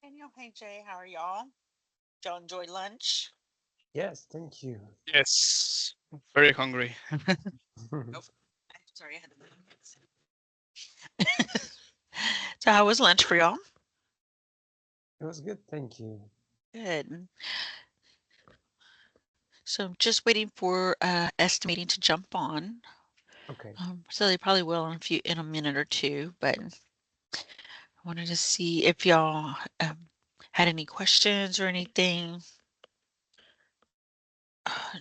Daniel, hey Jay, how are y'all? Did y'all enjoy lunch? Yes, thank you. Yes, very hungry. Oh, I'm sorry, I had to move. So, how was lunch for y'all? It was good, thank you. Good. So, just waiting for estimating to jump on. Okay. So they probably will in a minute or two. But I wanted to see if y'all had any questions or anything.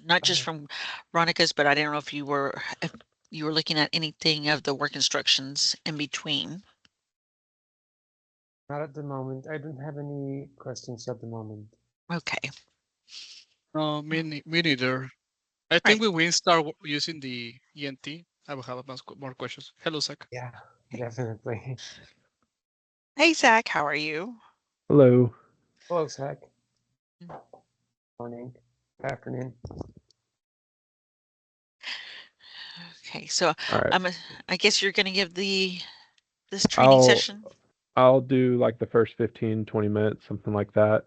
Not just Uh, from Veronica's, but I didn't know if you were looking at anything of the work instructions in between. Not at the moment. I don't have any questions at the moment. Okay. Me neither. I think Right. we will start using the ENT. I will have more questions. Hello, Zach. Yeah, Okay. definitely. Hey, Zach, how are you? Hello. Hello, Zach. Morning. Afternoon. Okay, so All right. I'm a, I guess you're going to give this training I'll session. I'll do like the first 15, 20 minutes, something like that.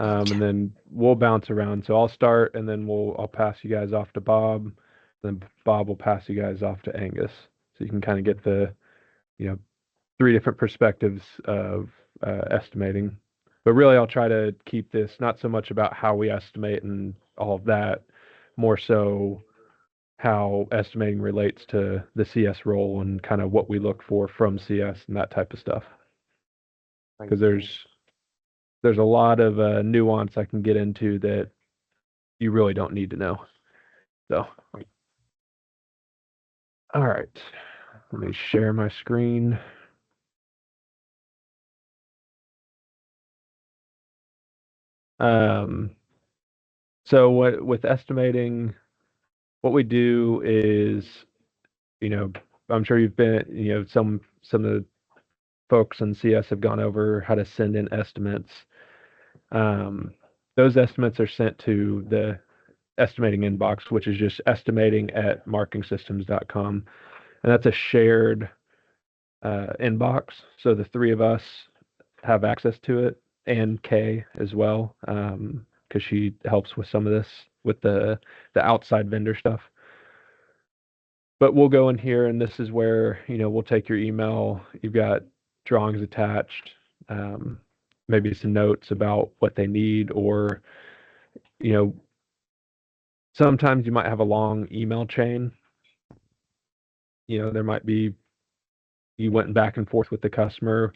Okay. And then we'll bounce around. So I'll start and then I'll pass you guys off to Bob. Then Bob will pass you guys off to Angus. So you can kind of get the, you know, three different perspectives of estimating. But really I'll try to keep this not so much about how we estimate and all of that, more so how estimating relates to the CS role and kind of what we look for from CS and that type of stuff. I Because see. there's a lot of nuance I can get into that you really don't need to know. So, all right, let me share my screen. Um, so what with estimating, what we do is, you know, I'm sure you've been, some of the folks in CS have gone over how to send in estimates. Um, those estimates are sent to the estimating inbox, which is just estimating at markingsystems.com. And that's a shared inbox. So the three of us have access to it and Kay as well, because she helps with some of this with the outside vendor stuff. But we'll go in here and this is where, we'll take your email. You've got drawings attached, um, maybe some notes about what they need, or, you know, sometimes you might have a long email chain. There might be you went back and forth with the customer.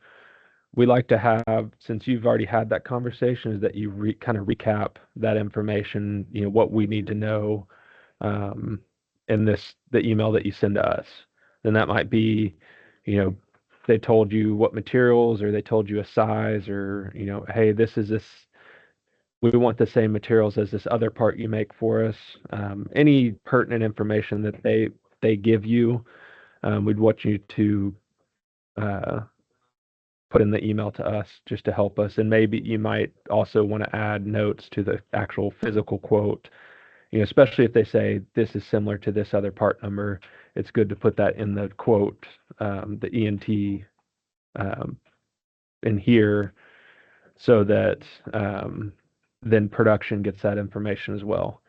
We like to have, since you've already had that conversation, is that you kind of recap that information, what we need to know, um, in the email that you send to us. Then that might be, you know, they told you what materials, or they told you a size, or, hey, we want the same materials as this other part you make for us. Any pertinent information that they give you, we'd want you to uh, put in the email to us just to help us. And maybe you might also want to add notes to the actual physical quote, especially if they say this is similar to this other part number. It's good to put that in the quote, the ENT, um, in here, so that then production gets that information as well.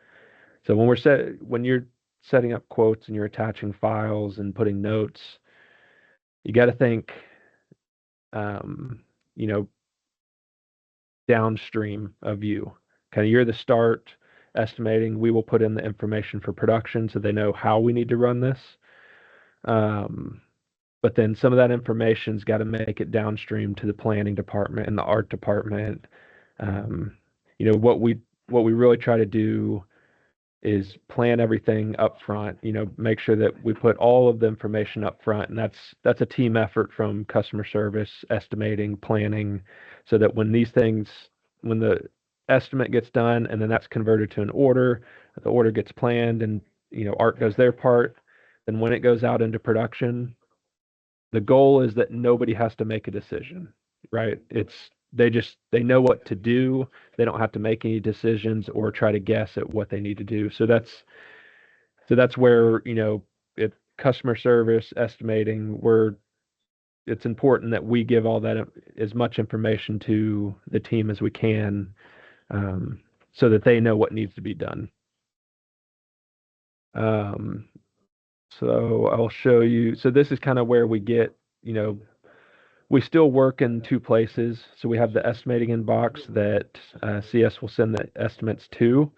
So when you're setting up quotes and you're attaching files and putting notes, you got to think, um, you know, downstream of you. Kind of you're the start estimating. We will put in the information for production so they know how we need to run this. Um, but then some of that information's got to make it downstream to the planning department and the art department. Um, what we really try to do is plan everything up front, make sure that we put all of the information up front. And that's a team effort from customer service, estimating, planning, so that when the estimate gets done and then that's converted to an order, the order gets planned, and art does their part. Then when it goes out into production, the goal is that nobody has to make a decision, right? They know what to do. They don't have to make any decisions or try to guess at what they need to do. So that's where, it customer service estimating, we're it's important that we give all that as much information to the team as we can, so that they know what needs to be done. So I'll show you. So this is kind of where we get, we still work in two places. So we have the estimating inbox that CS will send the estimates to.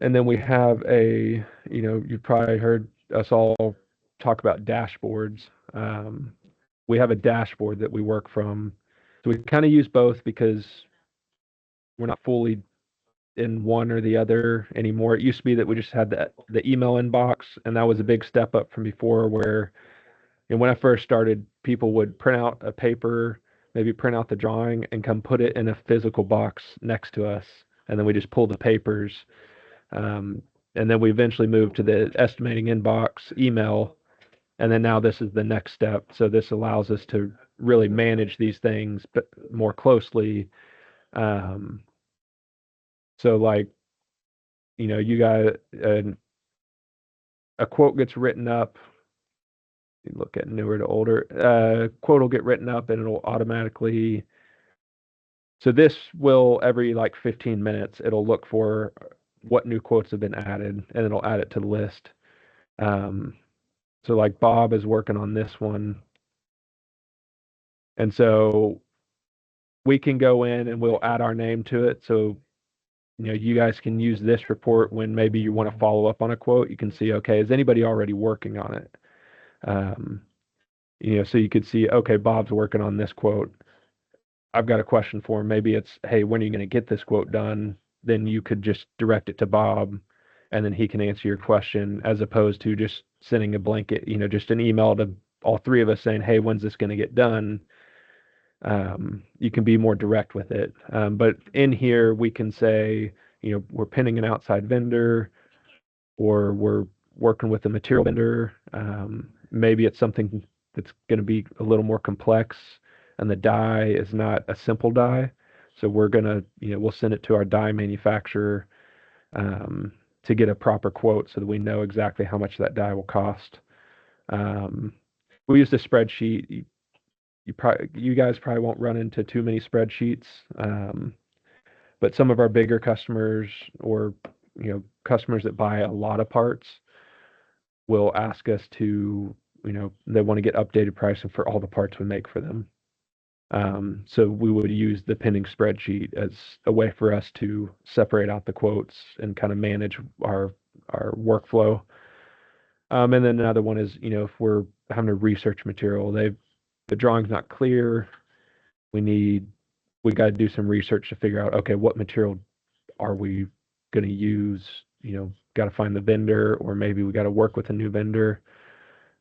And then we have you've probably heard us all talk about dashboards. We have a dashboard that we work from. So we kind of use both because we're not fully in one or the other anymore. It used to be that we just had the email inbox, and that was a big step up from before where, when I first started, people would print out a paper, maybe print out the drawing and come put it in a physical box next to us. And then we just pull the papers. And then we eventually moved to the estimating inbox email. And then now this is the next step. So this allows us to really manage these things but more closely. So like, you got a quote gets written up. You look at newer to older. Quote will get written up and it'll automatically. So this will every like 15 minutes, it'll look for what new quotes have been added and it'll add it to the list. So like Bob is working on this one. And so we can go in and we'll add our name to it. So, you guys can use this report when maybe you want to follow up on a quote. You can see, okay, is anybody already working on it? So you could see, okay, Bob's working on this quote. I've got a question for him. Maybe it's, hey, when are you going to get this quote done? Then you could just direct it to Bob and then he can answer your question as opposed to just sending a blanket, just an email to all three of us saying, hey, when's this going to get done? You can be more direct with it. But in here, we can say, we're pinning an outside vendor or we're working with a material vendor. Maybe it's something that's going to be a little more complex and the die is not a simple die. So we're going to, we'll send it to our die manufacturer to get a proper quote so that we know exactly how much that die will cost. We use the spreadsheet. You guys probably won't run into too many spreadsheets, but some of our bigger customers or customers that buy a lot of parts will ask us to they want to get updated pricing for all the parts we make for them. So we would use the pending spreadsheet as a way for us to separate out the quotes and kind of manage our workflow. And then another one is, if we're having to research material, the drawing's not clear. We got to do some research to figure out, okay, what material are we going to use? Got to find the vendor, or maybe we got to work with a new vendor.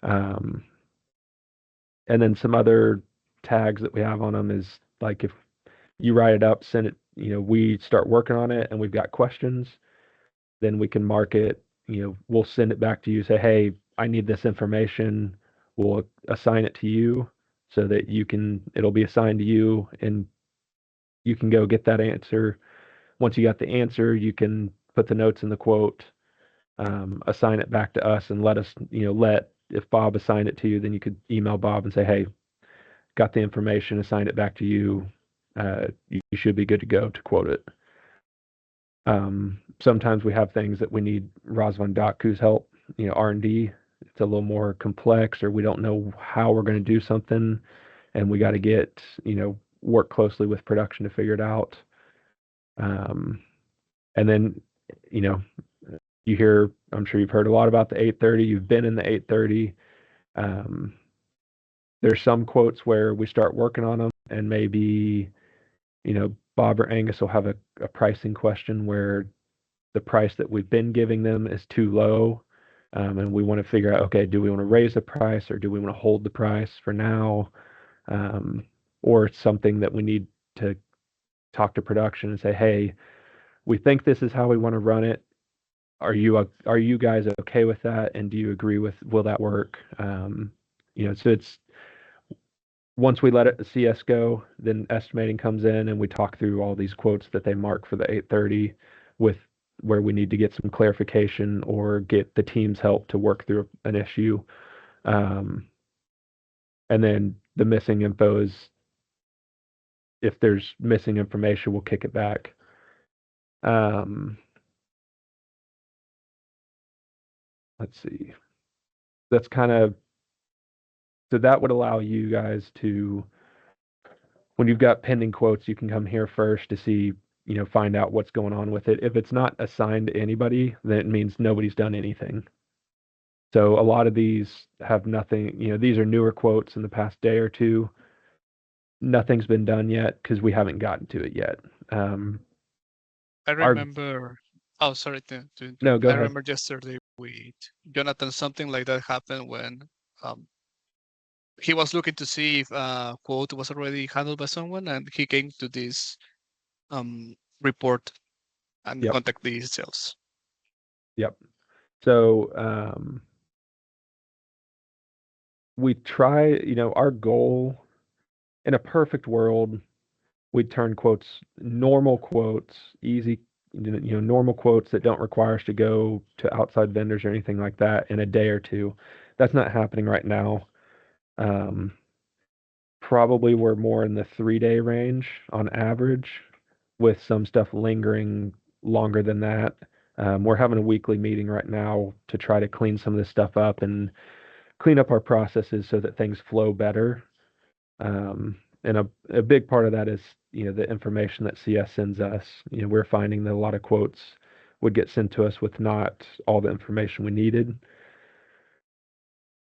And then some other tags that we have on them is like if you write it up, send it, we start working on it and we've got questions, then we can mark it, we'll send it back to you, say, hey, I need this information. We'll assign it to you so that it'll be assigned to you and you can go get that answer. Once you got the answer, you can put the notes in the quote, assign it back to us and let us, if Bob assigned it to you, then you could email Bob and say, hey, got the information, assigned it back to you. You should be good to go to quote it. Sometimes we have things that we need Razvan Daku's help, R&D. It's a little more complex, or we don't know how we're going to do something, and we got to get, work closely with production to figure it out. And then, you hear, I'm sure you've heard a lot about the 830. You've been in the 830. There's some quotes where we start working on them and maybe, Bob or Angus will have a pricing question where the price that we've been giving them is too low. And we want to figure out, okay, do we want to raise the price or do we want to hold the price for now? Or it's something that we need to talk to production and say, hey, we think this is how we want to run it. Are you guys okay with that? And do you agree with, will that work? So it's, once we let it CS go, then estimating comes in and we talk through all these quotes that they mark for the 830 with where we need to get some clarification or get the team's help to work through an issue. And then the missing info is, if there's missing information, we'll kick it back. Let's see. That's kind of, so that would allow you guys to, when you've got pending quotes, you can come here first to see, find out what's going on with it. If it's not assigned to anybody, then it means nobody's done anything. So a lot of these have nothing, these are newer quotes in the past day or two. Nothing's been done yet because we haven't gotten to it yet. I Our remember. Oh, sorry to No, interrupt. go I ahead. remember yesterday with Jonathan something like that happened when um, he was looking to see if a quote was already handled by someone, and he came to this report and Yep, contact details. yep. So we try, our goal in a perfect world, we'd turn quotes, normal quotes, easy, normal quotes that don't require us to go to outside vendors or anything like that in a day or two. That's not happening right now. Um, Probably we're more in the 3-day range on average, with some stuff lingering longer than that. We're having a weekly meeting right now to try to clean some of this stuff up and clean up our processes so that things flow better. And a big part of that is, the information that CS sends us. We're finding that a lot of quotes would get sent to us with not all the information we needed.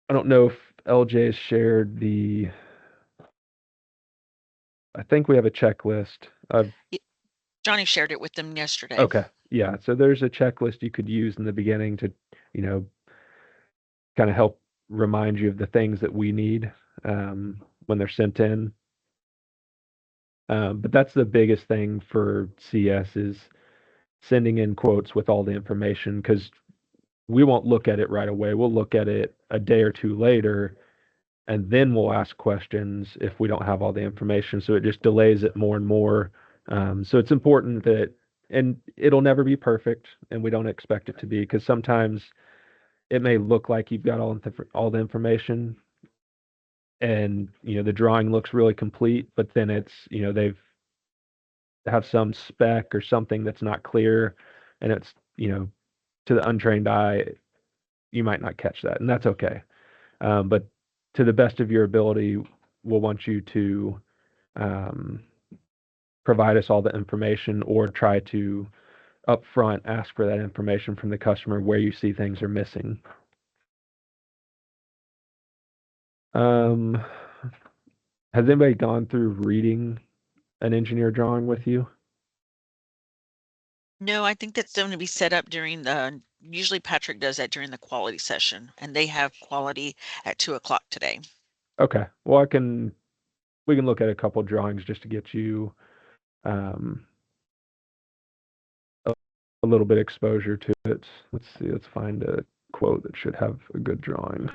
I don't know if LJ has shared I think we have a checklist of, Johnny shared it with them yesterday. okay, yeah. So there's a checklist you could use in the beginning to, you know, kind of help remind you of the things that we need when they're sent in. But that's the biggest thing for CS is sending in quotes with all the information, because we won't look at it right away. We'll look at it a day or two later, and then we'll ask questions if we don't have all the information. So it just delays it more and more. So it's important that, and it'll never be perfect, and we don't expect it to be, because sometimes it may look like you've got all the information, and the drawing looks really complete, but then it's they've have some spec or something that's not clear, and it's to the untrained eye, you might not catch that, and that's okay. But to the best of your ability, we'll want you to um, provide us all the information, or try to upfront ask for that information from the customer where you see things are missing. Um, has anybody gone through reading an engineer drawing with you? No, I think that's going to be set up during usually Patrick does that during the quality session, and they have quality at 2 o'clock today. Okay. Well, we can look at a couple drawings just to get you um, a little bit exposure to it. Let's see. Let's find a quote that should have a good drawing.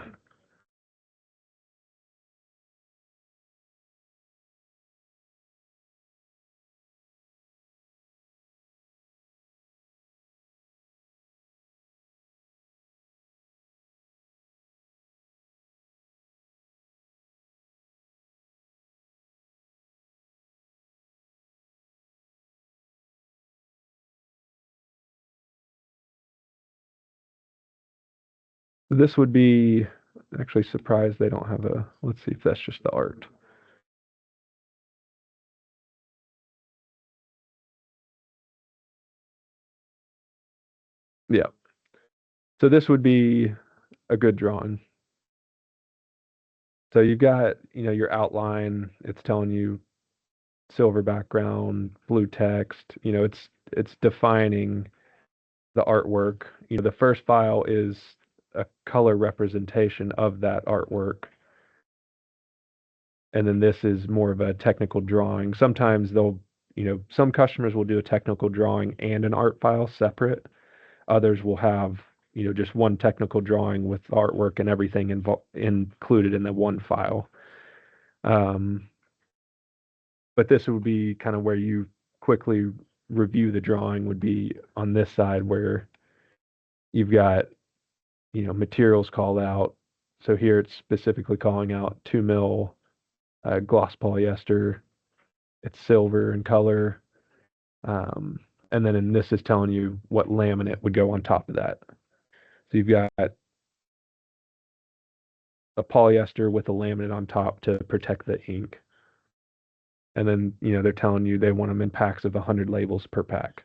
This would be, actually surprised they don't have a, let's see if that's just the art. Yeah. So this would be a good drawing. So you've got, your outline, it's telling you silver background, blue text, it's defining the artwork. The first file is a color representation of that artwork. And then this is more of a technical drawing. Sometimes some customers will do a technical drawing and an art file separate. Others will have, just one technical drawing with artwork and everything included in the one file. But this would be kind of where you quickly review the drawing, would be on this side where you've got, materials called out. So here it's specifically calling out 2 mil gloss polyester. It's silver in color. And then this is telling you what laminate would go on top of that. So you've got a polyester with a laminate on top to protect the ink. And then, they're telling you they want them in packs of 100 labels per pack.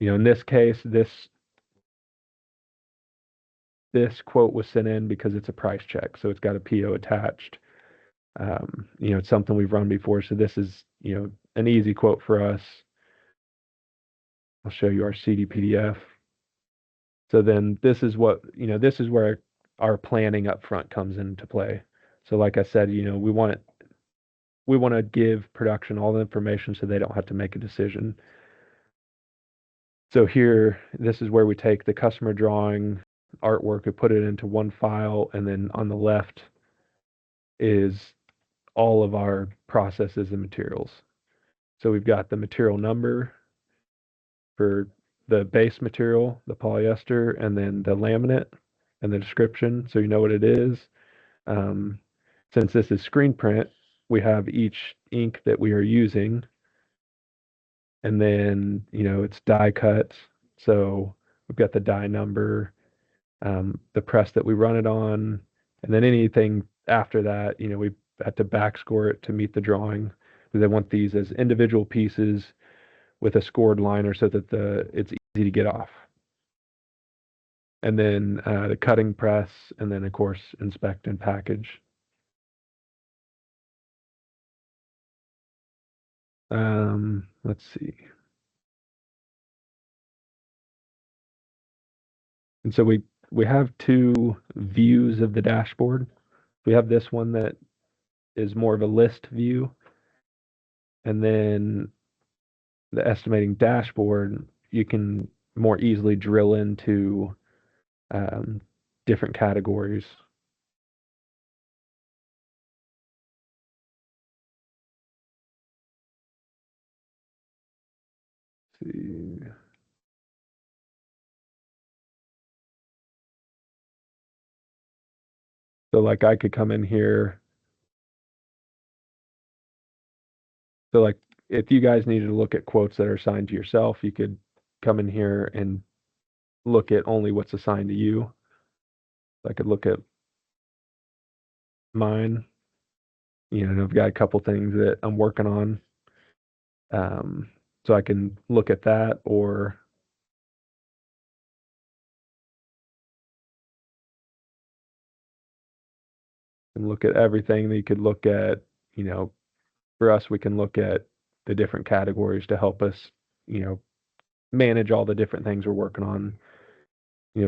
In this case, this quote was sent in because it's a price check, so it's got a PO attached. It's something we've run before, so this is, an easy quote for us. I'll show you our CD PDF. So then this is where our planning up front comes into play. So like I said, we want to give production all the information so they don't have to make a decision. So here, this is where we take the customer drawing artwork and put it into one file, and then on the left is all of our processes and materials. So we've got the material number for the base material, the polyester, and then the laminate and the description, so you know what it is. Since this is screen print, we have each ink that we are using, and then it's die cut, so we've got the die number, the press that we run it on, and then anything after that, we had to back score it to meet the drawing. They want these as individual pieces with a scored liner so that it's easy to get off. And then the cutting press, and then of course inspect and package. Let's see. And so we have two views of the dashboard. We have this one that is more of a list view, and then the estimating dashboard, you can more easily drill into different categories. Let's see. So like I could come in here. So like if you guys needed to look at quotes that are assigned to yourself, you could come in here and look at only what's assigned to you. I could look at mine. I've got a couple things that I'm working on. So I can look at that, or and look at everything that you could look at. For us, we can look at the different categories to help us, manage all the different things we're working on.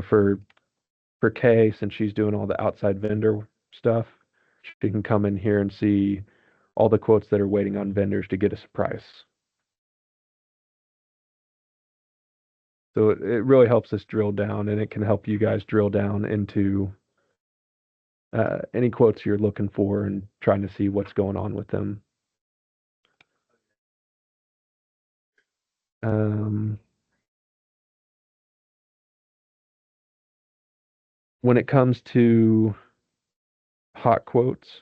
For Kay, since she's doing all the outside vendor stuff, she can come in here and see all the quotes that are waiting on vendors to get us a price. So it really helps us drill down, and it can help you guys drill down into any quotes you're looking for and trying to see what's going on with them. When it comes to hot quotes,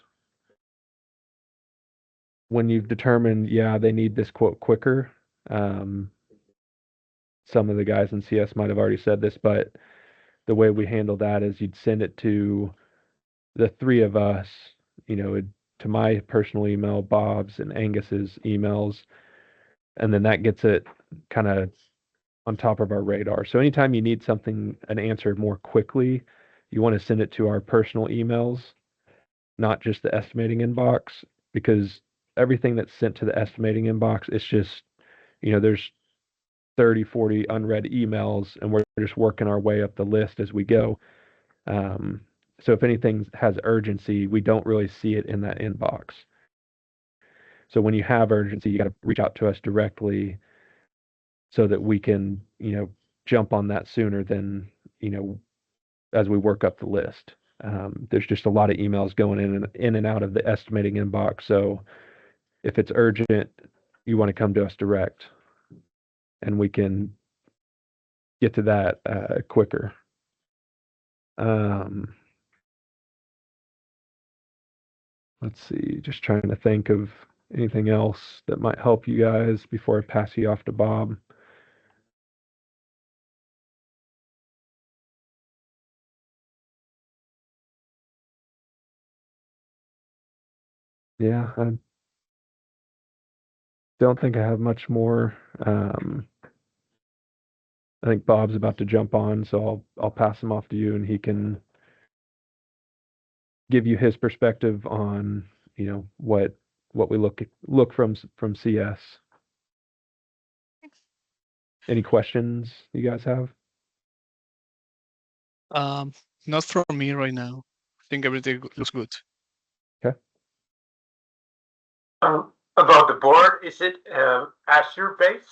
when you've determined, yeah, they need this quote quicker, some of the guys in CS might have already said this, but the way we handle that is you'd send it to the three of us, to my personal email, Bob's, and Angus's emails, and then that gets it kind of on top of our radar. So anytime you need something, an answer more quickly, you want to send it to our personal emails, not just the estimating inbox, because everything that's sent to the estimating inbox, it's just, there's 30, 40 unread emails, and we're just working our way up the list as we go. So if anything has urgency, we don't really see it in that inbox. So when you have urgency, you got to reach out to us directly so that we can, jump on that sooner than, as we work up the list. There's just a lot of emails going in and out of the estimating inbox. So if it's urgent, you want to come to us direct, and we can, get to that quicker. Let's see, just trying to think of anything else that might help you guys before I pass you off to Bob. Yeah, I don't think I have much more. I think Bob's about to jump on, so I'll pass him off to you, and he can give you his perspective on what we look from CS. Any questions you guys have? Not from me right now. I think everything looks good. Okay. About the board, is it Azure based?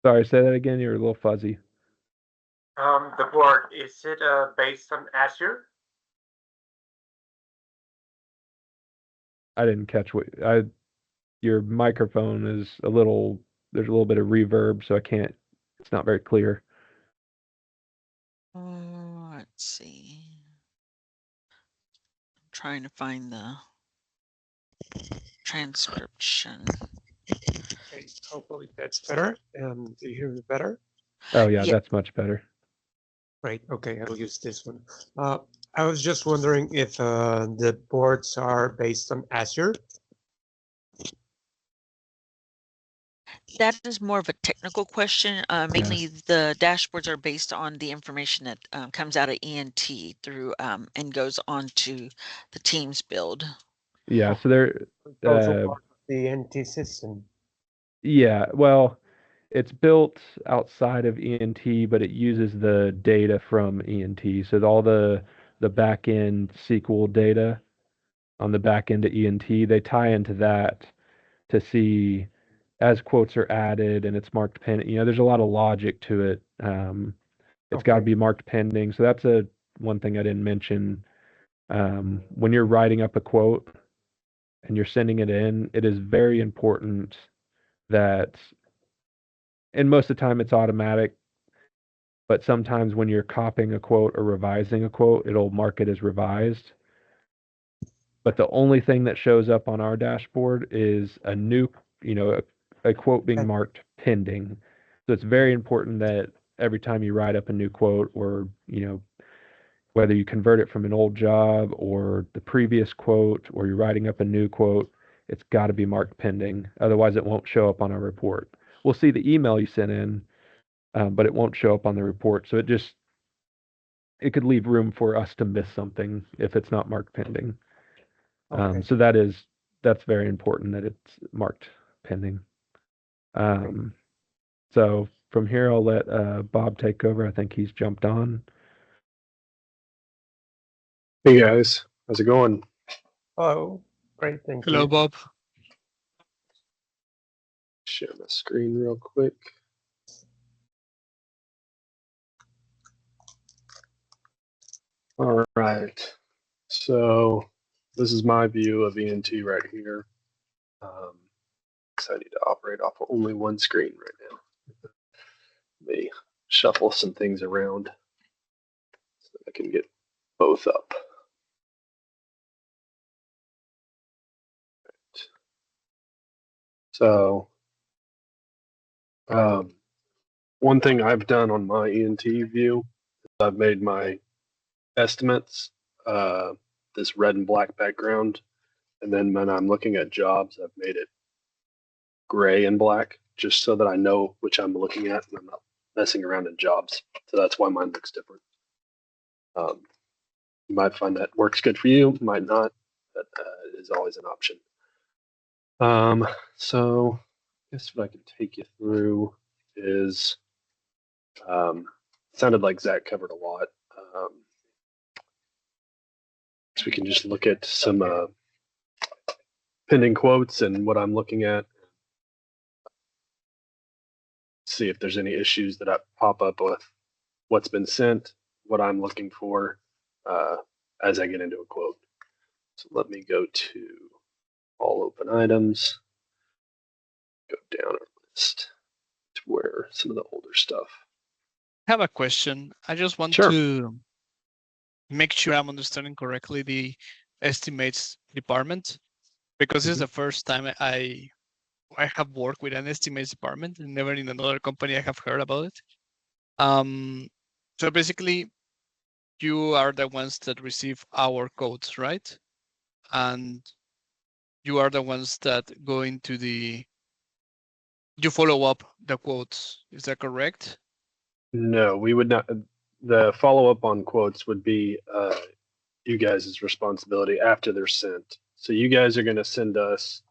Sorry, say that again. You're a little fuzzy. The board, is it based on Azure? I didn't catch what your microphone is there's a little bit of reverb, so it's not very clear. Let's see. I'm trying to find the transcription. Okay, hopefully that's better. Do you hear me better? Oh yeah, Yeah. that's much better. Great. Okay, I'll use this one. I was just wondering if the boards are based on Azure. That is more of a technical question. Mainly the dashboards are based on the information that comes out of ENT through and goes on to the Teams build. Yeah, so they're Also part of the NT system. yeah, well, it's built outside of ENT, but it uses the data from ENT. So all the back end SQL data on the back end of ENT, they tie into that to see as quotes are added and it's marked pending. There's a lot of logic to it. It's got to Okay. be marked pending. So that's one thing I didn't mention. When you're writing up a quote and you're sending it in, it is very important that, and most of the time it's automatic, but sometimes when you're copying a quote or revising a quote, it'll mark it as revised. But the only thing that shows up on our dashboard is a new, a quote being marked pending. So it's very important that every time you write up a new quote, or whether you convert it from an old job or the previous quote, or you're writing up a new quote, it's got to be marked pending. Otherwise, it won't show up on our report. We'll see the email you sent in, but it won't show up on the report. So it could leave room for us to miss something if it's not marked pending. Okay. So that's very important that it's marked pending. So from here, I'll let Bob take over. I think he's jumped on. Hey guys, how's it going? Oh, great. Thank Hello, you. Bob. Share my screen real quick. All right, so this is my view of ENT right here. Because I need to operate off of only one screen right now. Let me shuffle some things around so I can get both up. So, one thing I've done on my ENT view is I've made my estimates this red and black background, and then when I'm looking at jobs, I've made it gray and black just so that I know which I'm looking at and I'm not messing around in jobs. So that's why mine looks different. You might find that works good for you, might not, but it is always an option. So I guess what I can take you through is sounded like Zach covered a lot. So we can just look at some pending quotes and what I'm looking at. See if there's any issues that I pop up with what's been sent, what I'm looking for as I get into a quote. So let me go to all open items, go down our list to where some of the older stuff. have a question. I just want Sure. to make sure I'm understanding correctly the estimates department, because this is the first time I have worked with an estimates department, and never in another company I have heard about it. So basically, you are the ones that receive our codes, right? And you are the ones that go into you follow up the quotes. Is that correct? No, we would not. The follow up on quotes would be you guys' responsibility after they're sent. So you guys are going to send us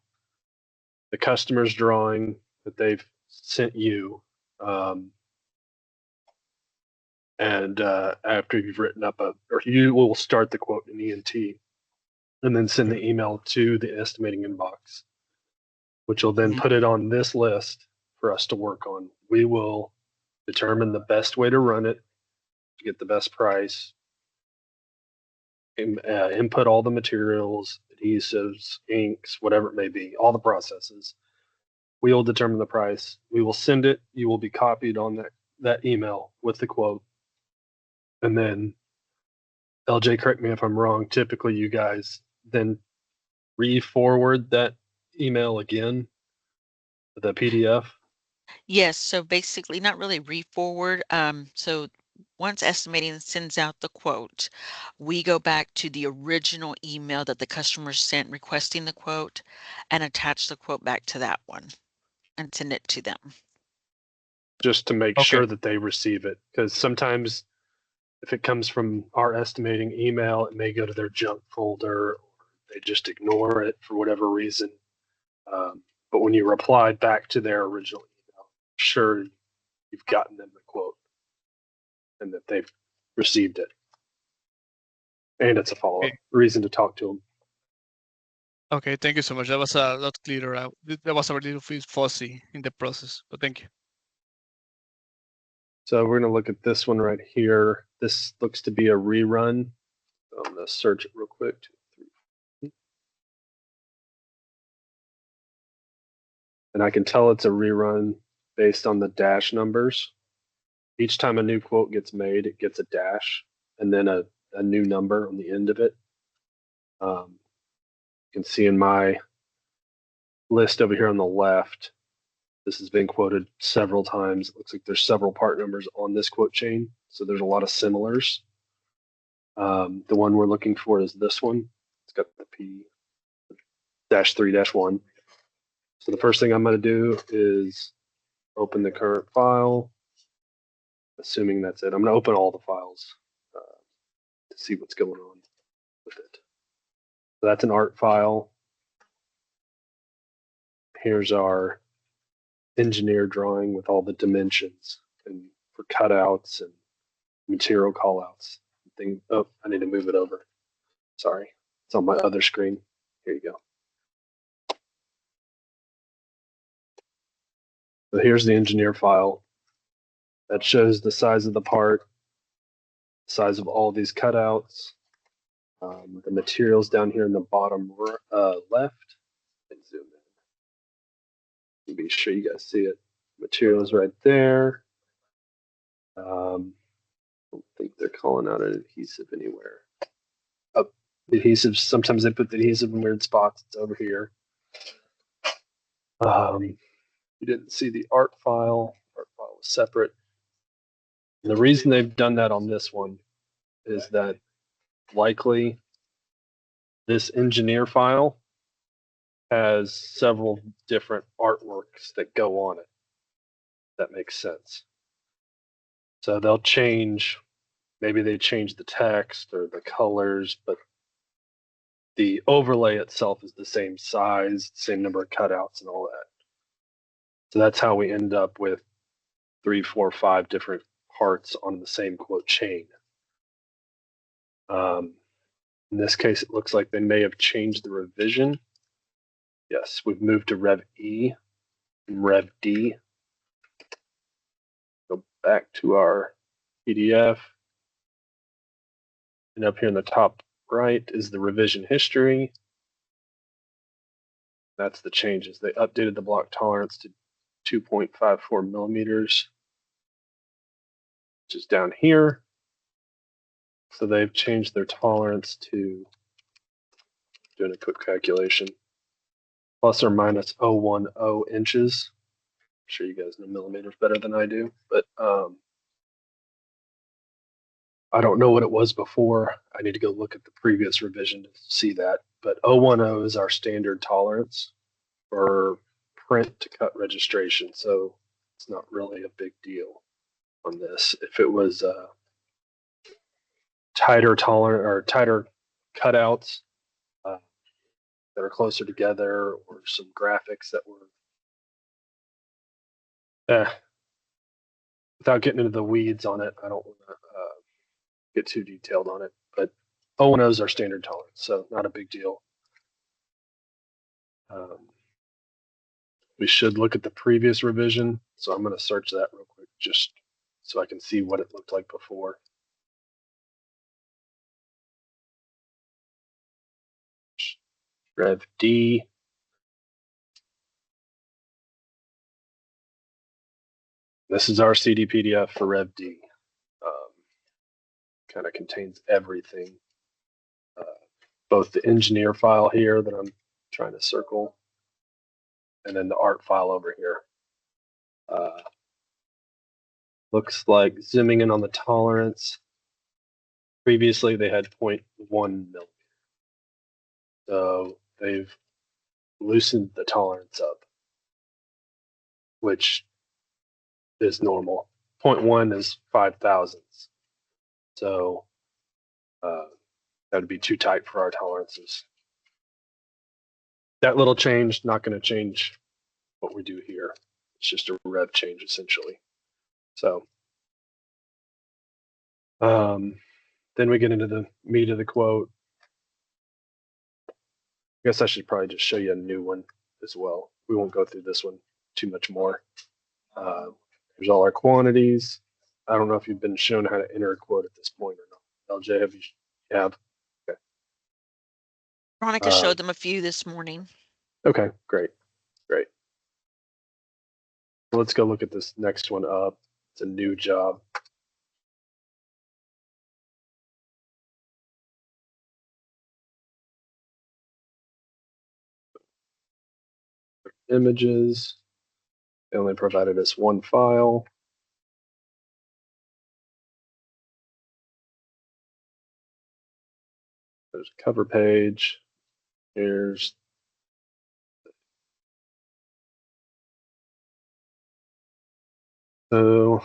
the customer's drawing that they've sent you. And after you've written up or you will start the quote in ENT and then send the email to the estimating inbox, which will then Mhm. put it on this list for us to work on. We will determine the best way to run it to get the best price, input all the materials, adhesives, inks, whatever it may be, all the processes. We will determine the price. We will send it. You will be copied on that email with the quote. And then, LJ, correct me if I'm wrong. Typically, you guys then re-forward that email again, the PDF. Yes, so basically not really re-forward. So once estimating sends out the quote, we go back to the original email that the customer sent requesting the quote and attach the quote back to that one and send it to them. Just to make Okay. sure that they receive it. Because sometimes if it comes from our estimating email, it may go to their junk folder, or they just ignore it for whatever reason. But when you reply back to their original email, sure you've gotten them the quote and that they've received it. And it's a follow up Okay. reason to talk to them. Okay, thank you so much. That was a lot clearer. That was a little bit fuzzy in the process, but thank you. So we're going to look at this one right here. This looks to be a rerun. So I'm going to search it real quick. And I can tell it's a rerun based on the dash numbers. Each time a new quote gets made, it gets a dash and then a new number on the end of it. You can see in my list over here on the left, this has been quoted several times. It looks like there's several part numbers on this quote chain. So there's a lot of similars. The one we're looking for is this one. It's got the P-3-1. So the first thing I'm going to do is open the current file, assuming that's it. I'm going to open all the files to see what's going on with it. So that's an art file. Here's our engineer drawing with all the dimensions and for cutouts and material callouts. Oh, I need to move it over. Sorry, it's on my other screen. Here you go. So here's the engineer file that shows the size of the part, size of all these cutouts, the materials down here in the bottom left. And zoom in. Be sure you guys see it. Materials right there. I don't think they're calling out an adhesive anywhere. Oh, adhesives. Sometimes they put the adhesive in weird spots. It's over here. You didn't see the art file. Art file was separate. And the reason they've done that on this one is that likely this engineer file has several different artworks that go on it. That makes sense. So they'll change, maybe they change the text or the colors, but the overlay itself is the same size, same number of cutouts and all that. So that's how we end up with 3, 4, 5 different parts on the same quote chain. In this case, it looks like they may have changed the revision. Yes, we've moved to Rev E and Rev D. Go back to our PDF. And up here in the top right is the revision history. That's the changes. They updated the block tolerance to 2.54 millimeters. which is down here. So they've changed their tolerance to, doing a quick calculation, plus or minus 0.10 inches. I'm sure you guys know millimeters better than I do, but I don't know what it was before. I need to go look at the previous revision to see that. But 0.10 is our standard tolerance for print to cut registration. So it's not really a big deal on this. If it was tighter tolerant or tighter cutouts that are closer together, or some graphics that were without getting into the weeds on it, I don't want to get too detailed on it, but O&O is our standard tolerance, so not a big deal. We should look at the previous revision, so I'm going to search that real quick just so I can see what it looked like before. Rev D. This is our CD PDF for Rev D. Kind of contains everything. Both the engineer file here that I'm trying to circle, and then the art file over here. Looks like zooming in on the tolerance. Previously, they had 0.1 millimeter. So they've loosened the tolerance up, which is normal. 0.1 is 5 thousandths. So that would be too tight for our tolerances. That little change, not going to change what we do here. It's just a rev change essentially. So then we get into the meat of the quote. I guess I should probably just show you a new one as well. We won't go through this one too much more. Here's all our quantities. I don't know if you've been shown how to enter a quote at this point or not. LJ, have you? Have. Okay. Veronica showed them a few this morning. Okay, great. Let's go look at this next one up. It's a new job. Images. They only provided us one file. There's a cover page. Here's so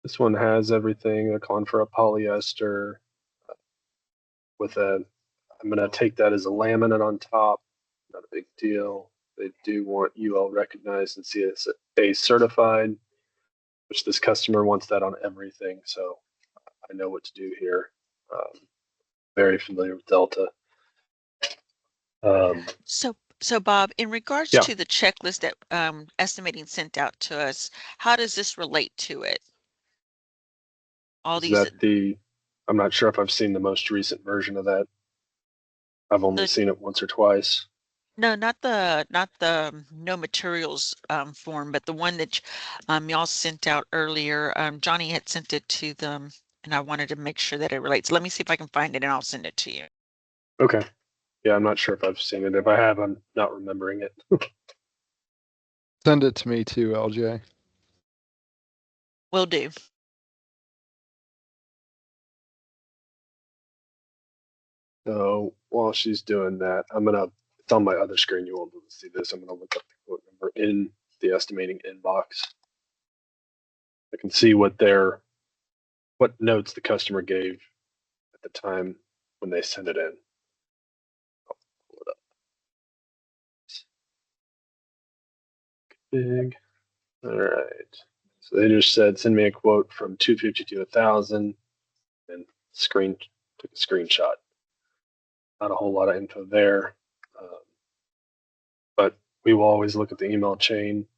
this one has everything. A con for a polyester with a. I'm gonna take that as a laminate on top. Not a big deal. They do want UL recognized and CSA certified, which this customer wants that on everything. So I know what to do here. Very familiar with Delta. So Bob, in regards Yeah. to the checklist that estimating sent out to us, how does this relate to it? All Is these that the? I'm not sure if I've seen the most recent version of that. I've only seen it once or twice. No, not the no materials form, but the one that y'all sent out earlier. Johnny had sent it to them, and I wanted to make sure that it relates. Let me see if I can find it, and I'll send it to you. Okay. Yeah, I'm not sure if I've seen it. If I have, I'm not remembering it. Send it to me too, LJ. Will do. So while she's doing that, it's on my other screen. You won't be able to see this. I'm gonna look up the quote number in the estimating inbox. I can see what notes the customer gave at the time when they sent it in. I'll pull it up. Big. All right. So they just said, send me a quote from 250 to 1,000, and took a screenshot. Not a whole lot of info there, but we will always look at the email chain.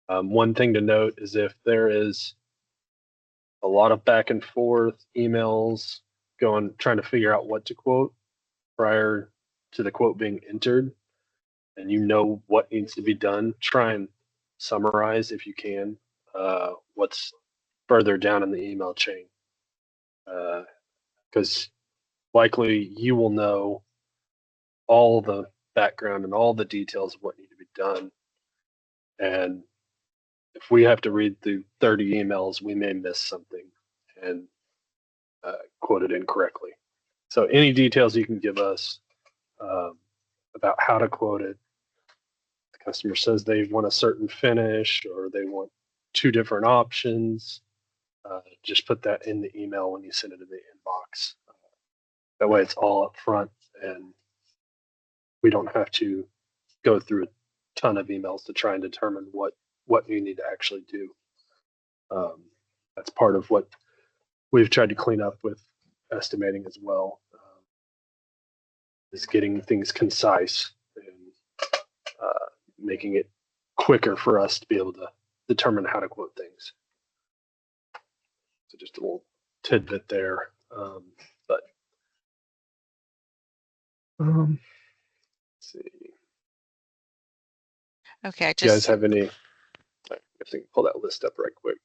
One thing to note is if there is a lot of back and forth emails trying to figure out what to quote prior to the quote being entered, and you know what needs to be done, try and summarize, if you can, what's further down in the email chain. Because likely you will know all the background and all the details of what need to be done. And if we have to read through 30 emails, we may miss something and quote it incorrectly. So any details you can give us about how to quote it. The customer says they want a certain finish or they want 2 different options. Just put that in the email when you send it in the inbox. That way it's all up front and we don't have to go through a ton of emails to try and determine what you need to actually do. That's part of what we've tried to clean up with estimating as well, is getting things concise and making it quicker for us to be able to determine how to quote things. So just a little tidbit there. But let's see. Okay, I You guys just have any? I guess I can pull that list up right quick.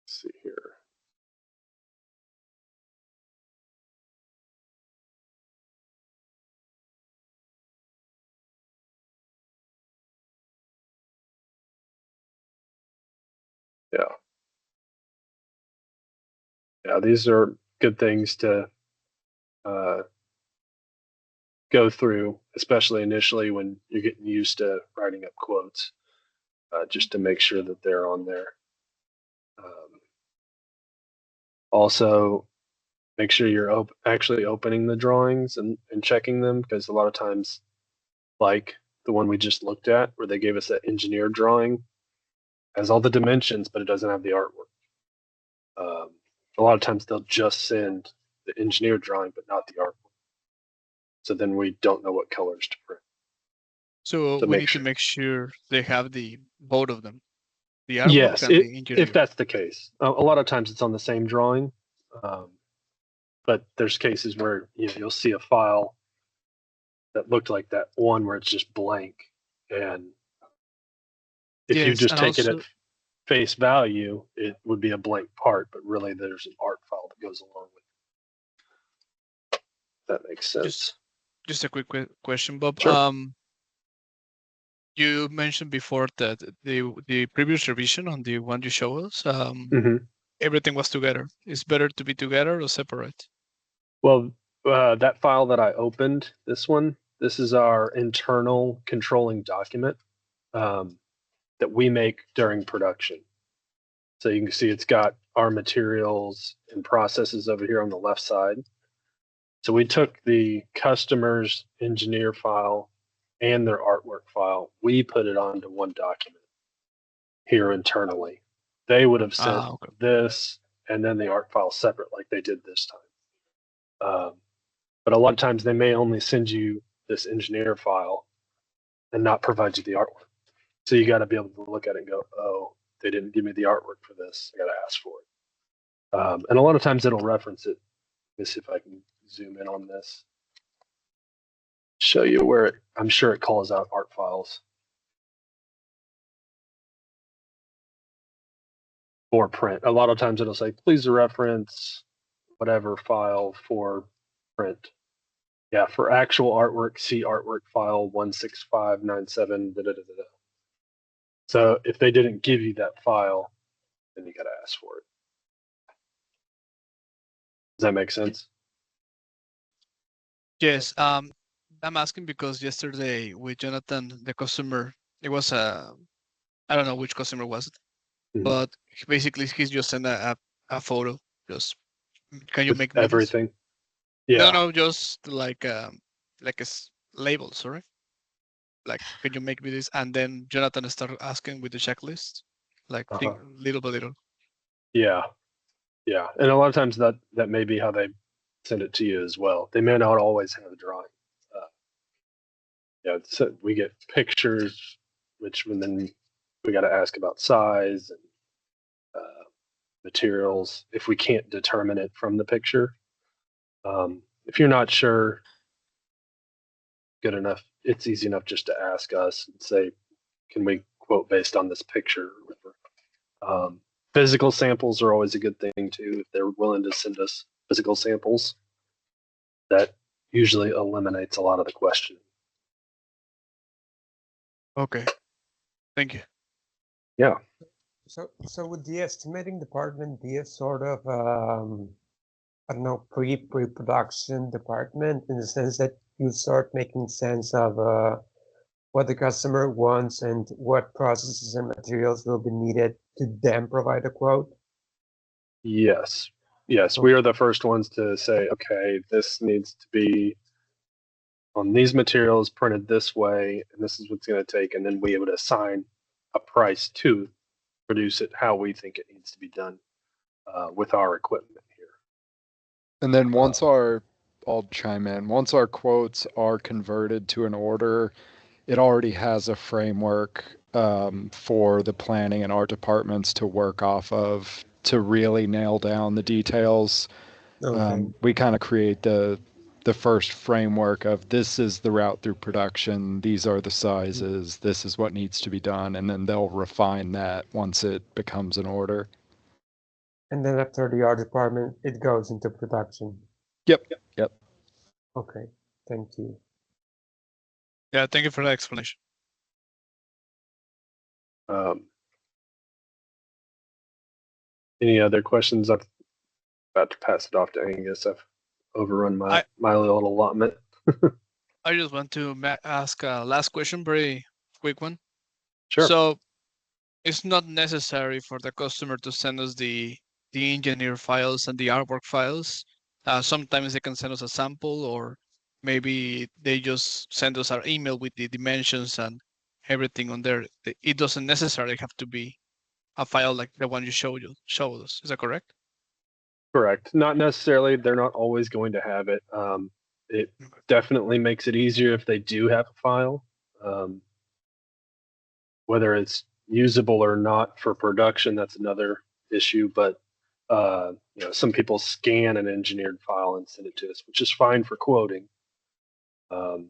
Let's see here. Yeah. Yeah, these are good things to go through, especially initially when you're getting used to writing up quotes, just to make sure that they're on there. Also, make sure you're actually opening the drawings and checking them, because a lot of times, like the one we just looked at, where they gave us that engineer drawing, has all the dimensions, but it doesn't have the artwork. A lot of times they'll just send the engineer drawing, but not the artwork. So then we don't know what colors to print. So To we make need to sure. make sure they have the both of them, the artwork Yes, and the engineer. if that's the case. A lot of times it's on the same drawing, but there's cases where you'll see a file that looked like that one where it's just blank, and if you Yes, just and take it at also face value, it would be a blank part, but really there's an art file that goes along with it. That makes sense. just a quick question, Bob. Sure. You mentioned before that the previous revision on the one you showed us, hmm everything was together. It's better to be together or separate? Well, that file that I opened, this is our internal controlling document that we make during production. So you can see it's got our materials and processes over here on the left side. So we took the customer's engineer file and their artwork file. We put it onto one document here internally. They would have sent Okay. this and then the art file separate like they did this time. But a lot of times they may only send you this engineer file and not provide you the artwork. So you got to be able to look at it and go, oh, they didn't give me the artwork for this. I got to ask for it. And a lot of times it'll reference it. Let me see if I can zoom in on this. Show you where I'm sure it calls out art files for print. A lot of times it'll say, please reference whatever file for print. Yeah, for actual artwork, see artwork file 16597. Da, da, da, da. So if they didn't give you that file, then you got to ask for it. Does that make sense? Yes. I'm asking because yesterday with Jonathan, the customer, it was I don't know which customer was it, but basically he's just sent a photo. Just can you With make me this? everything. No, Yeah. no, just like a label. Sorry. Like, can you make me this? And then Jonathan started asking with the checklist, like Uh-huh. think little by little. Yeah. Yeah. And a lot of times that may be how they send it to you as well. They may not always have a drawing. Yeah. So we get pictures, which then we got to ask about size and materials if we can't determine it from the picture. If you're not sure, good enough. It's easy enough just to ask us and say, can we quote based on this picture? Physical samples are always a good thing too. If they're willing to send us physical samples, that usually eliminates a lot of the question. Okay. Thank you. Yeah. So would the estimating department be a sort of I don't know, pre-production department in the sense that you start making sense of what the customer wants and what processes and materials will be needed to then provide a quote? Yes. Yes, we are the first ones to say, okay, this needs to be on these materials printed this way, and this is what's going to take, and then we would assign a price to produce it how we think it needs to be done with our equipment here. And then I'll chime in, once our quotes are converted to an order, it already has a framework for the planning and art departments to work off of to really nail down the details. Okay. We kind of create the first framework of this is the route through production, these are the sizes, this is what needs to be done, and then they'll refine that once it becomes an order. And then after the art department, it goes into production. Yep. Okay, thank you. Yeah, thank you for the explanation. Any other questions? I'm about to pass it off to Angus. I've overrun my little allotment. I just want to ask a last question, very quick one. Sure. So it's not necessary for the customer to send us the engineer files and the artwork files. Sometimes they can send us a sample, or maybe they just send us our email with the dimensions and everything on there. It doesn't necessarily have to be a file like the one you showed us. Is that correct? Correct. Not necessarily. They're not always going to have it. It definitely makes it easier if they do have a file. Whether it's usable or not for production, that's another issue. But some people scan an engineered file and send it to us, which is fine for quoting. But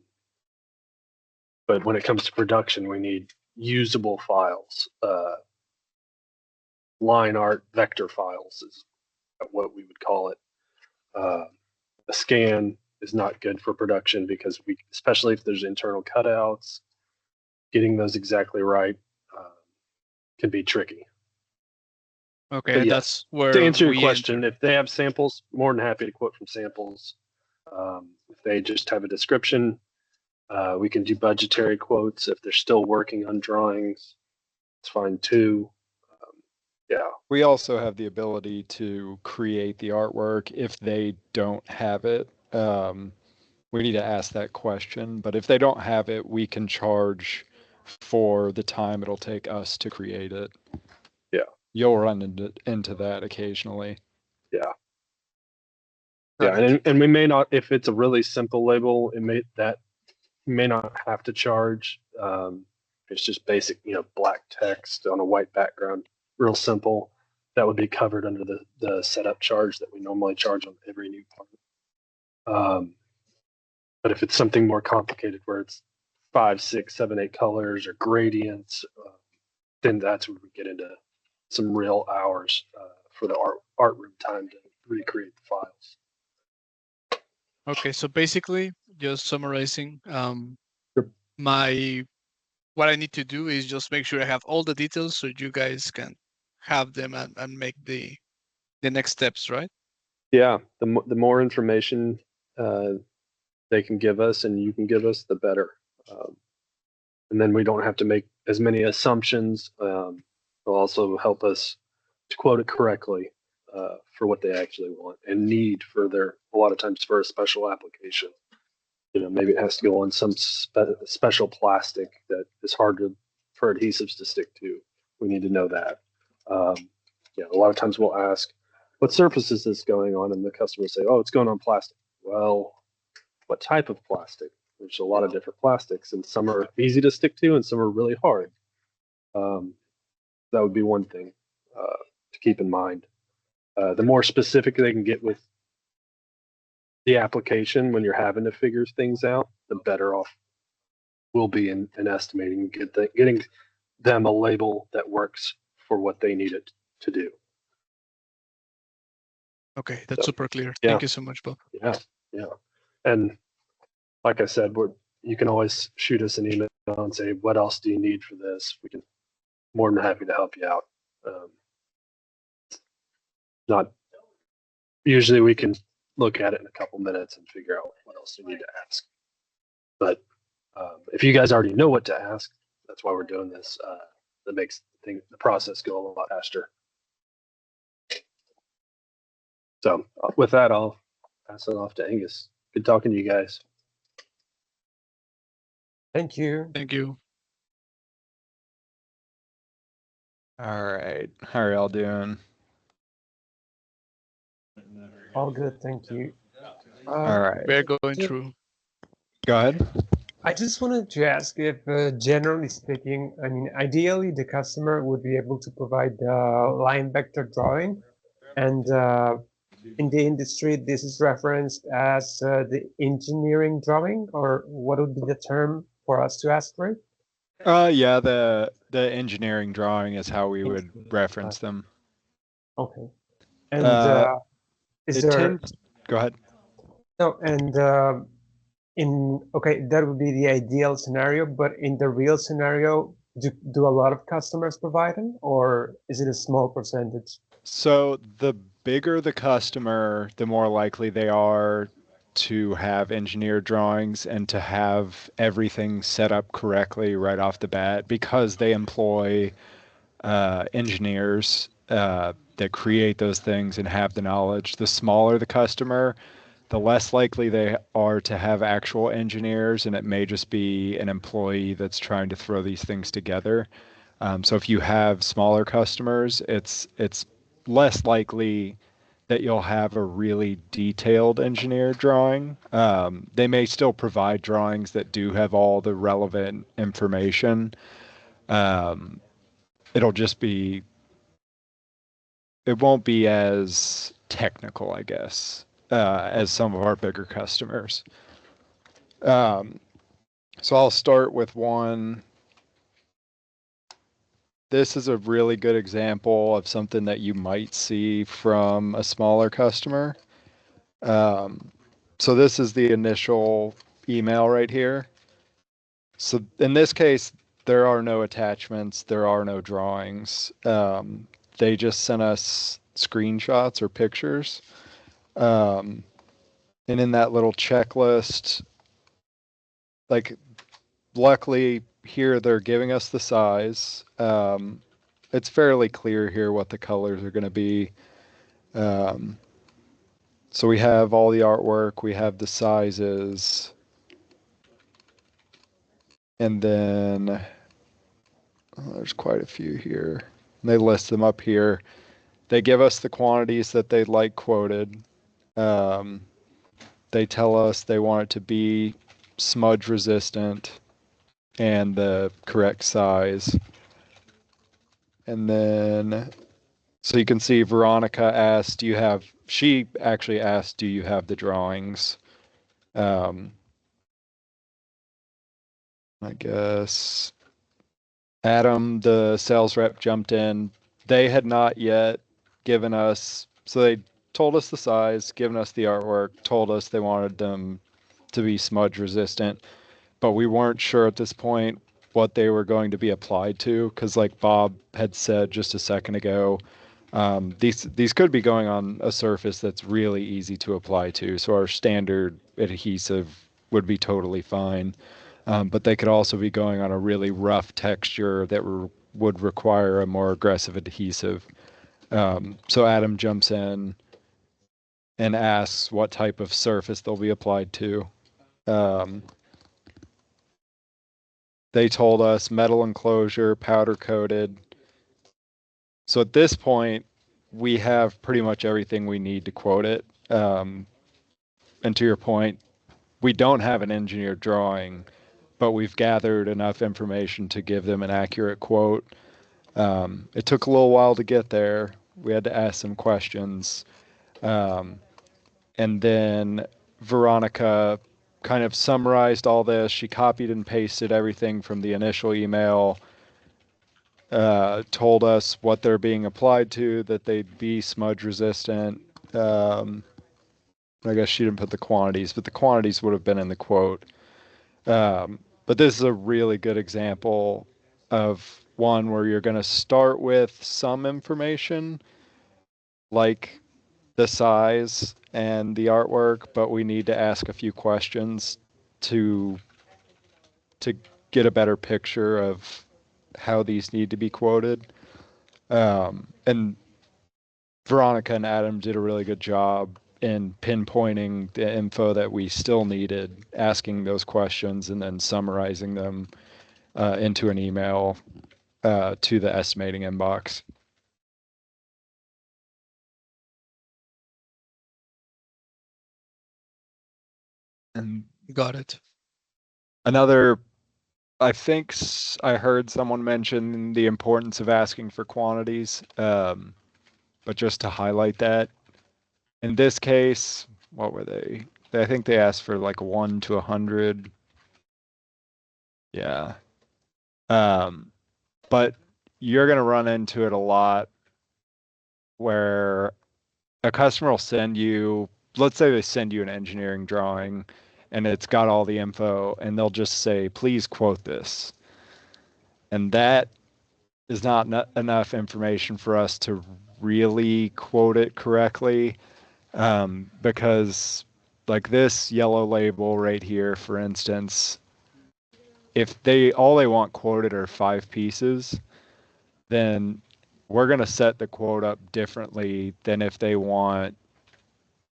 when it comes to production, we need usable files. Line art vector files is what we would call it. A scan is not good for production because especially if there's internal cutouts, getting those exactly right can be tricky. Okay, yes, that's where to answer your we question, enter. if they have samples, more than happy to quote from samples. If they just have a description, we can do budgetary quotes. If they're still working on drawings, it's fine too. Yeah. We also have the ability to create the artwork if they don't have it. We need to ask that question, but if they don't have it, we can charge for the time it'll take us to create it. Yeah. You'll run into that occasionally. Yeah. Got Yeah, it. and we may not, if it's a really simple label, may not have to charge. It's just basic, black text on a white background, real simple. That would be covered under the setup charge that we normally charge on every new part. But if it's something more complicated where it's 5, 6, 7, 8 colors or gradients, then that's where we get into some real hours for the art room time to recreate the files. Okay, so basically, just summarizing, Sure. what I need to do is just make sure I have all the details so you guys can have them and make the next steps, right? Yeah, the more information they can give us and you can give us, the better. And then we don't have to make as many assumptions. It'll also help us to quote it correctly for what they actually want and need for a lot of times for a special application. Maybe it has to go on some special plastic that is hard for adhesives to stick to. We need to know that. A lot of times we'll ask, what surface is this going on? And the customer will say, oh, it's going on plastic. Well, what type of plastic? There's a lot of different plastics, and some are easy to stick to and some are really hard. That would be one thing to keep in mind. The more specific they can get with the application when you're having to figure things out, the better off will be in estimating, getting them a label that works for what they need it to do. Okay, that's So, super clear. yeah. Thank you so much, Bob. Yeah, yeah. And like I said, you can always shoot us an email and say, what else do you need for this? We can more than happy to help you out. Not usually we can look at it in a couple minutes and figure out what else you need to ask. But if you guys already know what to ask, that's why we're doing this. That makes the process go a lot faster. So with that, I'll pass it off to Angus. Good talking to you guys. Thank you. Thank you. All right. How are y'all doing? All good, thank you. All right. We're going so- through. Go ahead. I just wanted to ask if, generally speaking, I mean, ideally the customer would be able to provide the line vector drawing, and in the industry, this is referenced as the engineering drawing, or what would be the term for us to ask for it? Yeah, the engineering drawing is how we would reference them. Okay. And is It there tends. Go ahead. no? And okay, that would be the ideal scenario, but in the real scenario, do a lot of customers provide them, or is it a small percentage? So the bigger the customer, the more likely they are to have engineered drawings and to have everything set up correctly right off the bat because they employ engineers that create those things and have the knowledge. The smaller the customer, the less likely they are to have actual engineers, and it may just be an employee that's trying to throw these things together. So if you have smaller customers, it's less likely that you'll have a really detailed engineered drawing. They may still provide drawings that do have all the relevant information. It'll just be, it won't be as technical, I guess, as some of our bigger customers. So I'll start with one. This is a really good example of something that you might see from a smaller customer. So this is the initial email right here. So in this case, there are no attachments, there are no drawings. They just sent us screenshots or pictures. And in that little checklist, like, luckily here they're giving us the size. It's fairly clear here what the colors are going to be. So we have all the artwork, we have the sizes, and then there's quite a few here. They list them up here. They give us the quantities that they'd like quoted. They tell us they want it to be smudge resistant and the correct size. And then, so you can see Veronica asked, she actually asked, do you have the drawings? I guess Adam, the sales rep, jumped in. They had not yet given us, so they told us the size, given us the artwork, told us they wanted them to be smudge resistant, but we weren't sure at this point what they were going to be applied to, because like Bob had said just a second ago, these could be going on a surface that's really easy to apply to, so our standard adhesive would be totally fine. But they could also be going on a really rough texture that would require a more aggressive adhesive. So Adam jumps in and asks what type of surface they'll be applied to. They told us metal enclosure, powder coated. So at this point, we have pretty much everything we need to quote it. And to your point, we don't have an engineered drawing, but we've gathered enough information to give them an accurate quote. It took a little while to get there. We had to ask some questions. And then Veronica kind of summarized all this. She copied and pasted everything from the initial email, told us what they're being applied to, that they'd be smudge resistant. I guess she didn't put the quantities, but the quantities would have been in the quote. But this is a really good example of one where you're going to start with some information like the size and the artwork, but we need to ask a few questions to get a better picture of how these need to be quoted. And Veronica and Adam did a really good job in pinpointing the info that we still needed, asking those questions, and then summarizing them into an email to the estimating inbox. And Got it. another, I think I heard someone mention the importance of asking for quantities, but just to highlight that, in this case, what were they? I think they asked for like 1 to 100. Yeah. But you're going to run into it a lot where a customer will send you, let's say they send you an engineering drawing and it's got all the info and they'll just say, please quote this. And that is not enough information for us to really quote it correctly, because like this yellow label right here, for instance, if all they want quoted are 5 pieces, then we're going to set the quote up differently than if they want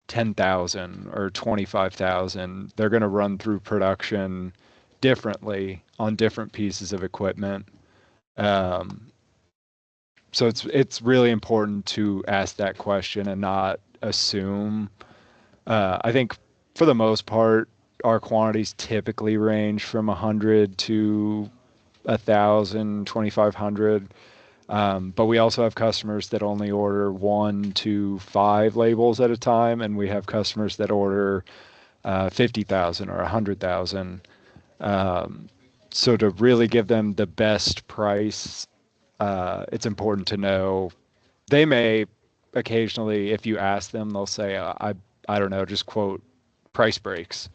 10,000 or 25,000. They're going to run through production differently on different pieces of equipment. So it's really important to ask that question and not assume. I think for the most part, our quantities typically range from 100 to 1,000, 2,500. But we also have customers that only order 1 to 5 labels at a time, and we have customers that order 50,000 or 100,000. So to really give them the best price, it's important to know. They may occasionally, if you ask them, they'll say, I don't know, just quote price breaks.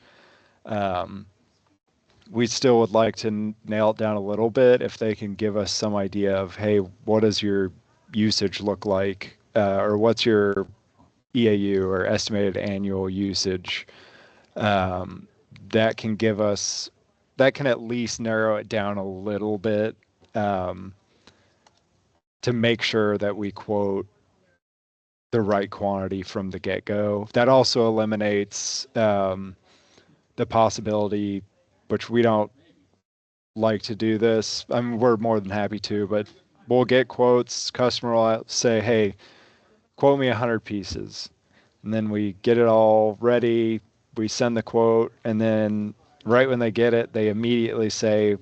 We still would like to nail it down a little bit if they can give us some idea of, hey, what does your usage look like? Or what's your EAU or estimated annual usage? That can give us, that can at least narrow it down a little bit, to make sure that we quote the right quantity from the get-go. That also eliminates the possibility, which we don't like to do this. I mean, we're more than happy to, but we'll get quotes. Customer will say, hey, quote me 100 pieces. And then we get it all ready. We send the quote. And then right when they get it, they immediately say,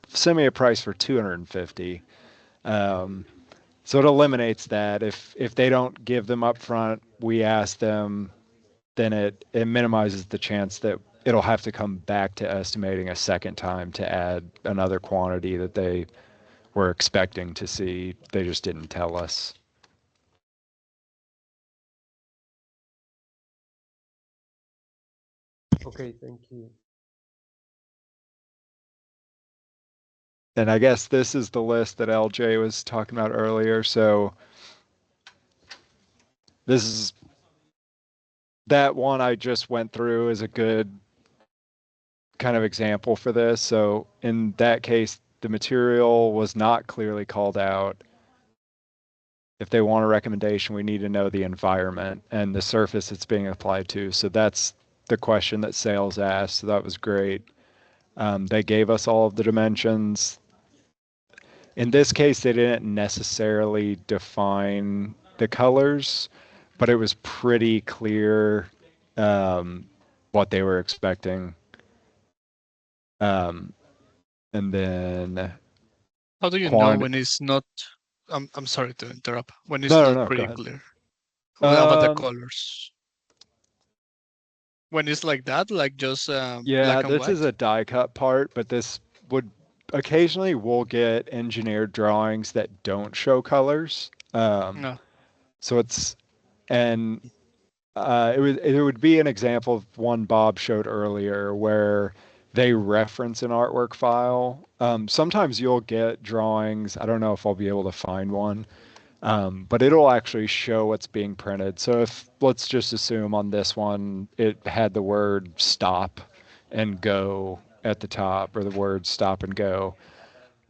send me a price for 250. So it eliminates that. If they don't give them up front, we ask them, then it minimizes the chance that it'll have to come back to estimating a second time to add another quantity that they were expecting to see. They just didn't tell us. Okay, thank you. And I guess this is the list that LJ was talking about earlier. So this is, that one I just went through is a good kind of example for this. So in that case, the material was not clearly called out. If they want a recommendation, we need to know the environment and the surface it's being applied to. So that's the question that sales asked. So that was great. They gave us all of the dimensions. In this case, they didn't necessarily define the colors, but it was pretty clear what they were expecting. And then How do you know when it's not? I'm sorry to interrupt. When it's No, not go pretty ahead. clear about the Um, colors. when it's like that, like just Yeah, black and this is white? a die cut part, but this would occasionally we'll get engineered drawings that don't show colors. No. So it's and it would be an example of one Bob showed earlier where they reference an artwork file. Sometimes you'll get drawings. I don't know if I'll be able to find one, but it'll actually show what's being printed. So if let's just assume on this one it had the word stop and go at the top, or the words stop and go,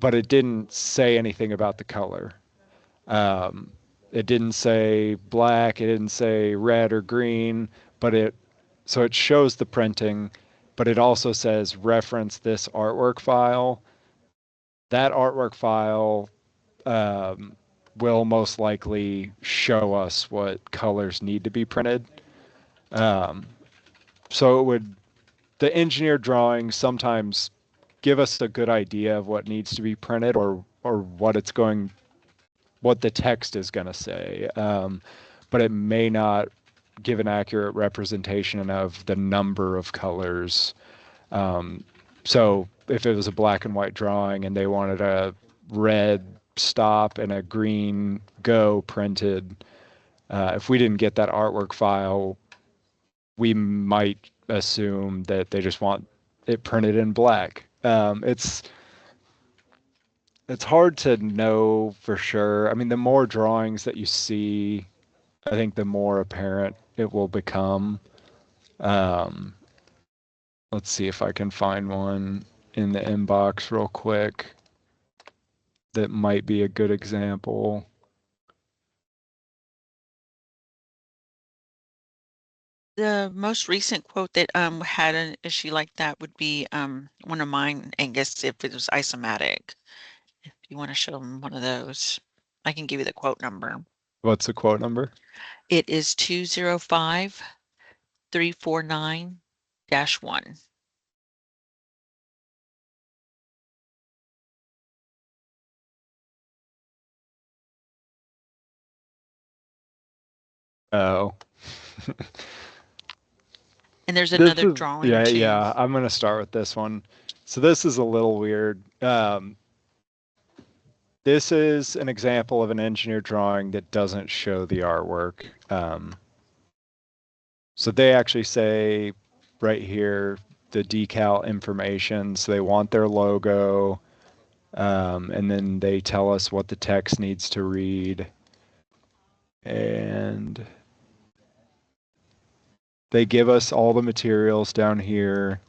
but it didn't say anything about the color. Um, it didn't say black, it didn't say red or green, but it shows the printing, but it also says reference this artwork file. That artwork file um, will most likely show us what colors need to be printed. Um, so the engineered drawings sometimes give us a good idea of what needs to be printed, or what the text is going to say, but it may not give an accurate representation of the number of colors. So if it was a black and white drawing and they wanted a red stop and a green go printed, if we didn't get that artwork file, we might assume that they just want it printed in black. It's hard to know for sure. I mean, the more drawings that you see, I think the more apparent it will become. Um, let's see if I can find one in the inbox real quick that might be a good example. The most recent quote that had an issue like that would be one of mine, Angus, if it was isomatic. If you want to show them one of those, I can give you the quote number. What's the quote number? It is 205349-1. Oh. And there's This another is drawing yeah, too. yeah. I'm gonna start with this one. So this is a little weird. This is an example of an engineer drawing that doesn't show the artwork. So they actually say right here the decal information. So they want their logo, and then they tell us what the text needs to read. And they give us all the materials down here.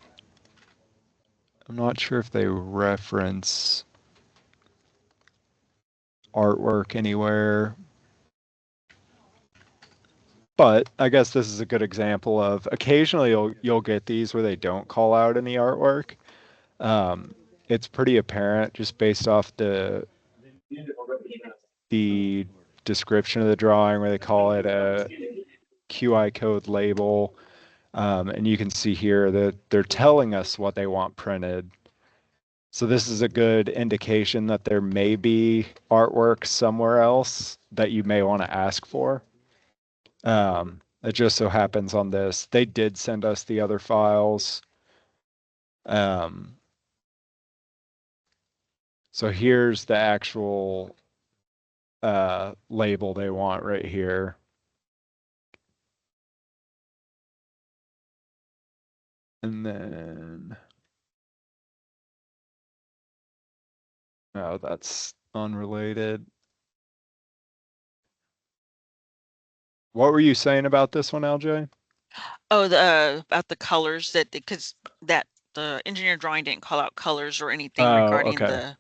I'm not sure if they reference artwork anywhere, but I guess this is a good example of occasionally you'll get these where they don't call out any artwork. It's pretty apparent just based off the description of the drawing where they call it a QI code label. And you can see here that they're telling us what they want printed. So this is a good indication that there may be artwork somewhere else that you may want to ask for. It just so happens on this, they did send us the other files. So here's the actual label they want right here. And then, oh, that's unrelated. What were you saying about this one, LJ? Oh, about the colors that because that the engineer drawing didn't call out colors or anything Oh, regarding okay.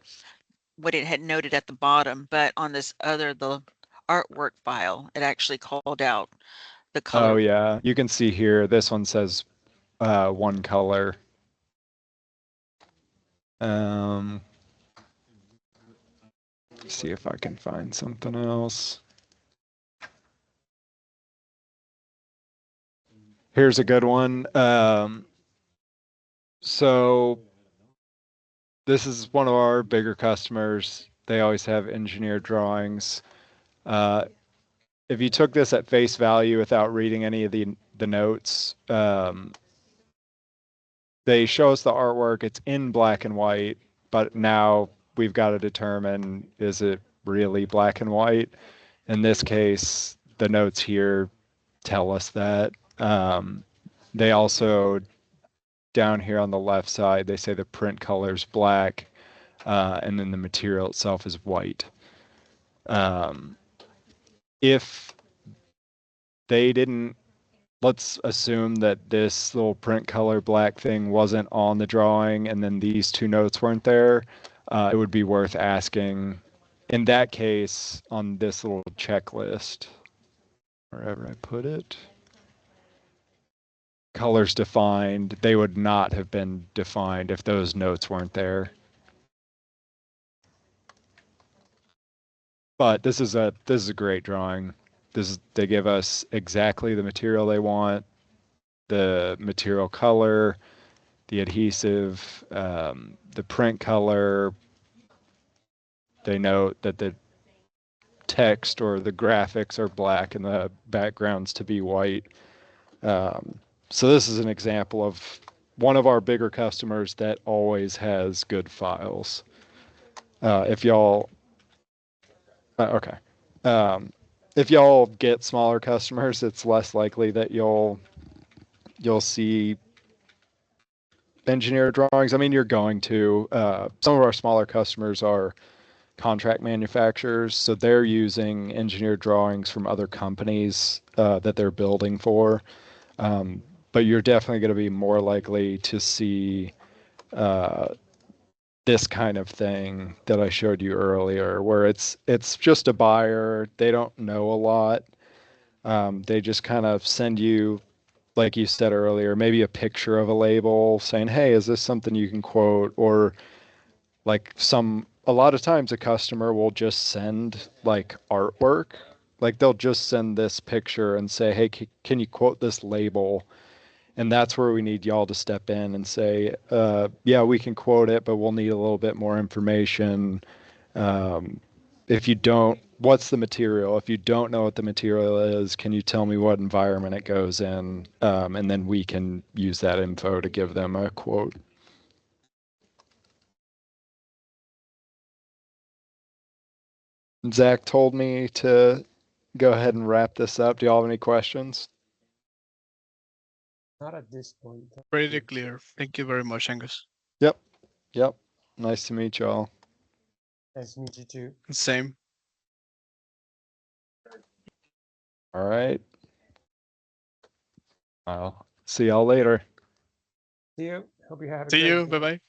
what it had noted at the bottom, but on this the artwork file, it actually called out the color. Oh, yeah. You can see here, this one says one color. See if I can find something else. Here's a good one. So this is one of our bigger customers. They always have engineered drawings. If you took this at face value without reading any of the notes, they show us the artwork, it's in black and white, but now we've got to determine, is it really black and white? In this case, the notes here tell us that. They also, down here on the left side, they say the print color is black, and then the material itself is white. If they didn't, let's assume that this little print color black thing wasn't on the drawing and then these two notes weren't there, it would be worth asking, in that case, on this little checklist, wherever I put it, colors defined, they would not have been defined if those notes weren't there. But this is a great drawing. They give us exactly the material they want, the material color, the adhesive, the print color. They note that the text or the graphics are black and the backgrounds to be white. So this is an example of one of our bigger customers that always has good files. If y'all, okay. If y'all get smaller customers, it's less likely that you'll see engineer drawings. I mean, you're going to. Some of our smaller customers are contract manufacturers, so they're using engineered drawings from other companies that they're building for. But you're definitely going to be more likely to see this kind of thing that I showed you earlier, where it's just a buyer. They don't know a lot. They just kind of send you, like you said earlier, maybe a picture of a label saying, hey, is this something you can quote? Or like a lot of times a customer will just send like artwork. Like they'll just send this picture and say, hey, can you quote this label? And that's where we need y'all to step in and say, yeah, we can quote it, but we'll need a little bit more information. If you don't, what's the material? If you don't know what the material is, can you tell me what environment it goes in? And then we can use that info to give them a quote. Zach told me to go ahead and wrap this up. Do y'all have any questions? Not at this point. Pretty clear. Thank you very much, Angus. Yep. Yep. Nice to meet y'all. Nice to meet you too. Same. All right. I'll see y'all later. See you. Hope you have a See great you. day. Bye bye.